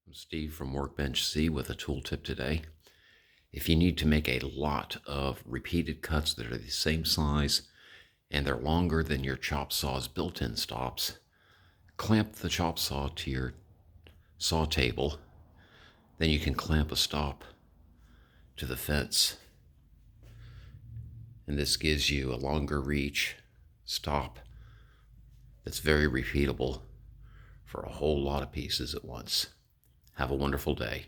I'm Steve from Workbench-Z with a tool tip today. If you need to make a lot of repeated cuts that are the same size and they're longer than your chop saw's built-in stops, clamp the chop saw to your saw table. Then you can clamp a stop to the fence. And this gives you a longer reach stop that's very repeatable for a whole lot of pieces at once. Have a wonderful day.